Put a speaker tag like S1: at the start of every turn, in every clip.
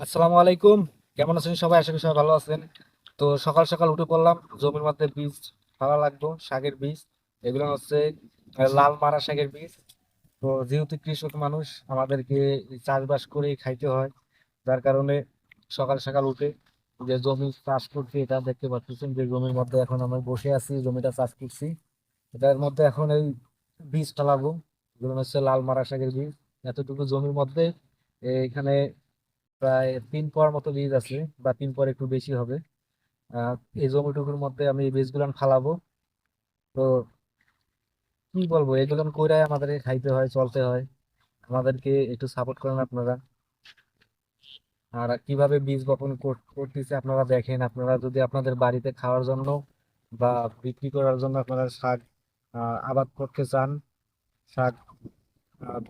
S1: আসসালামু আলাইকুম। কেমন আছেন সবাই? আশা করি সবাই ভালো আছেন। তো সকাল সকাল উঠে পড়লাম, জমির মধ্যে বীজ ফেলা লাগতো, শাকের বীজ। এগুলো হচ্ছে লাল মারা শাকের বীজ। তো যেহেতু কৃষক মানুষ, আমাদেরকে চাষবাস করেই খাইতে হয়, যার কারণে সকাল সকাল উঠে যে জমি চাষ করছি, এটা দেখতে পাচ্ছেন যে জমির মধ্যে এখন আমি বসে আছি, জমিটা চাষ করছি। এটার মধ্যে এখন এই বীজ ফেলাবো। এগুলো হচ্ছে লাল মারা শাকের বীজ। এতটুকু জমির মধ্যে এখানে প্রায় 3 পর মতো বীজ আছে, বা 3 পর একটু বেশি হবে। আহ এই জমিটুকুর মধ্যে আমি এই বীজগুলো ফালাবো। তো কি বলবো, এগুলো কইরাই আমাদেরকে খাইতে হয়, চলতে হয়। আমাদেরকে একটু সাপোর্ট করেন আপনারা। আর কিভাবে বীজ বপন করতেছে আপনারা দেখেন। আপনারা যদি আপনাদের বাড়িতে খাওয়ার জন্য বা বিক্রি করার জন্য আপনারা শাক আবাদ করতে চান, শাক আহ,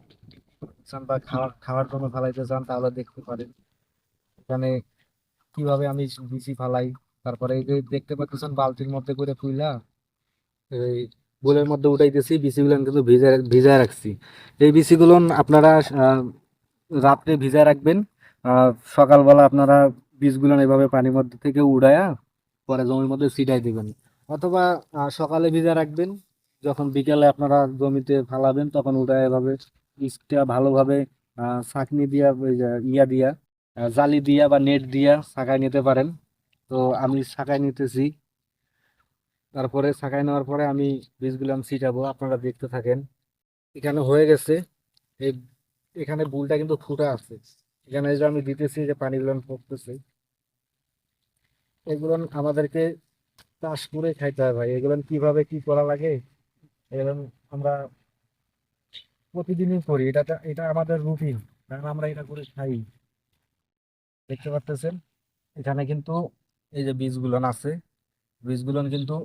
S1: চান বা খাওয়ার খাওয়ার জন্য ফালাইতে চান, তাহলে দেখতে পারেন এখানে কিভাবে আমি বিচি ফালাই। তারপরে এই যে দেখতে পাচ্ছেন বালতির মধ্যে করে ফুইলা এই বোলের মধ্যে উঠাইতেছি, বিচিগুলো কিন্তু ভিজায় ভিজায় রাখছি। এই বিচিগুলো আপনারা আহ, রাত্রে ভিজায় রাখবেন। সকালবেলা আপনারা বীজগুলো এভাবে পানির মধ্যে থেকে উড়ায়া পরে জমির মধ্যে ছিটাই দিবেন। অথবা সকালে ভিজা রাখবেন, যখন বিকেলে আপনারা জমিতে ফালাবেন তখন উঠায় এভাবে বীজটা ভালোভাবে ছাঁকনি দিয়া ওই যে ইয়া দিয়া জালি দিয়া বা নেট দিয়া ছাকাই নিতে পারেন। তো আমি ছাকাই নিতেছি। তারপরে ছাকাই নেওয়ার পরে আমি বীজগুলো আমি ছিটাবো, আপনারা দেখতে থাকেন। এখানে হয়ে গেছে। এই এখানে বুলটা কিন্তু ফুটা আছে। এখানে যে আমি দিতেছি, যে পানিগুলো পড়তেছে, এগুলো আমাদেরকে চাষ করে খাইতে হয় ভাই। এগুলো কিভাবে কি করা লাগে, এগুলো আমরা প্রতিদিনই করি। এটা আমাদের রুটিন, কারণ আমরা এটা করে খাই। দেখতে পাচ্তেছেন এখানে কিন্তু এই যে বীজগুলো আছে, বীজগুলো কিন্তু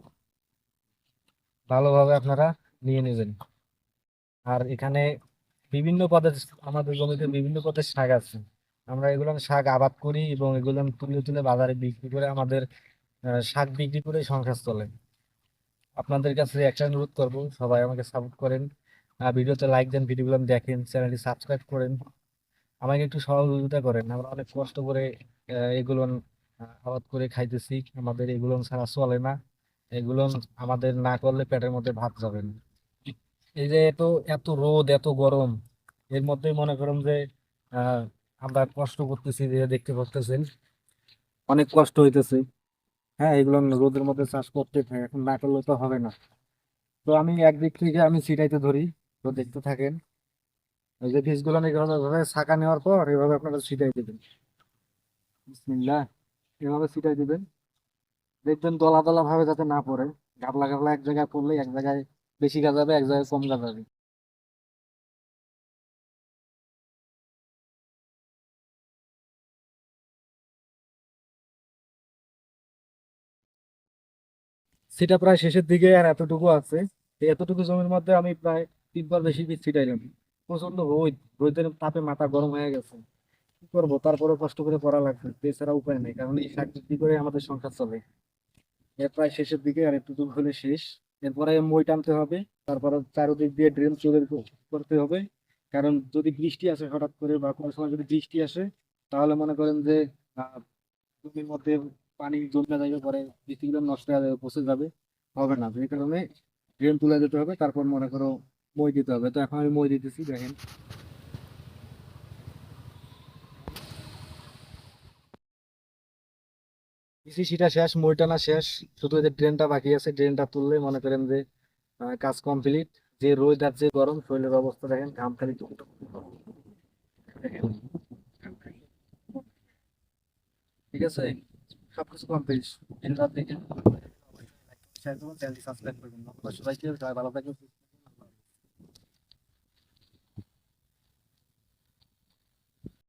S1: ভালোভাবে আপনারা নিয়ে নেবেন। আর এখানে বিভিন্ন পদের, আমাদের জমিতে বিভিন্ন পদের শাক আছে। আমরা এগুলো শাক আবাদ করি এবং এগুলো তুলে তুলে বাজারে বিক্রি করে আমাদের শাক বিক্রি করে সংসার চলে। আপনাদের কাছে একটা অনুরোধ করবো, সবাই আমাকে সাপোর্ট করেন। ভিডিওতে লাইক দেন, ভিডিওগুলো দেখেন, চ্যানেলটি সাবস্ক্রাইব করেন, আমাকে একটু সহযোগিতা করেন। আমরা অনেক কষ্ট করে এগুলো আবাদ করে খাইতেছি। আমাদের এগুলো ছাড়া চলে না। এগুলো আমাদের না করলে পেটের মধ্যে ভাত যাবে না। এই যে এত এত রোদ, এত গরম, এর মধ্যে মনে করেন যে আহ আমরা কষ্ট করতেছি, যে দেখতে পাচ্ছেন অনেক কষ্ট হইতেছে। হ্যাঁ, এগুলো রোদের মধ্যে চাষ করতে থাকে, এখন না করলে তো হবে না। তো আমি একদিক থেকে আমি ছিটাইতে ধরি। তো দেখতে থাকেন। এই যে বীজগুলো এইভাবে ছাকা নেওয়ার পর এভাবে আপনারা ছিটাই দেবেন। বিসমিল্লাহ। এভাবে ছিটাই দিবেন, দেখবেন দলা দলা ভাবে যাতে না পড়ে। গাবলা গাবলা এক জায়গায় পড়লে এক জায়গায় বেশি গাজাবে, এক জায়গায় কম গাজাবে। সেটা প্রায় শেষের দিকে, আর এতটুকু আছে। এই এতটুকু জমির মধ্যে আমি প্রায় 3 বার বেশি বীজ ছিটাইলাম। প্রচন্ড রোদ, রোদের তাপে মাথা গরম হয়ে গেছে। কি করবো, তারপরে কষ্ট করে পড়া লাগবে, এছাড়া উপায় নেই, কারণ এই শাক বিক্রি করে আমাদের সংসার চলে। এর প্রায় শেষের দিকে, আর একটু দূর হলে শেষ। এরপরে মই টানতে হবে। তারপরে চারদিক দিয়ে ড্রেন চলে করতে হবে। কারণ যদি বৃষ্টি আসে হঠাৎ করে, বা কোনো সময় যদি বৃষ্টি আসে, তাহলে মনে করেন যে আহ, জমির মধ্যে পানি জমে যাবে, পরে বৃষ্টিগুলো নষ্ট হয়ে যাবে, পচে যাবে, হবে না। যে কারণে ড্রেন তুলে দিতে হবে, তারপর মনে করো মই দিতে হবে। তো এখন আমি মই দিতেছি, দেখেন। কৃষি সেটা শেষ, মই টানা শেষ। শুধু এই যে ড্রেনটা বাকি আছে, ড্রেনটা তুললে মনে করেন যে কাজ কমপ্লিট। যে রোদ আর যে গরম, শরীরের অবস্থা দেখেন, ঘাম খালি টুকটুক দেখেন। ঠিক আছে, সবকিছু কমপ্লিট। দিন রাত দেখেন। চ্যানেলটি সাবস্ক্রাইব করবেন। সবাইকে, সবাই ভালো থাকবেন।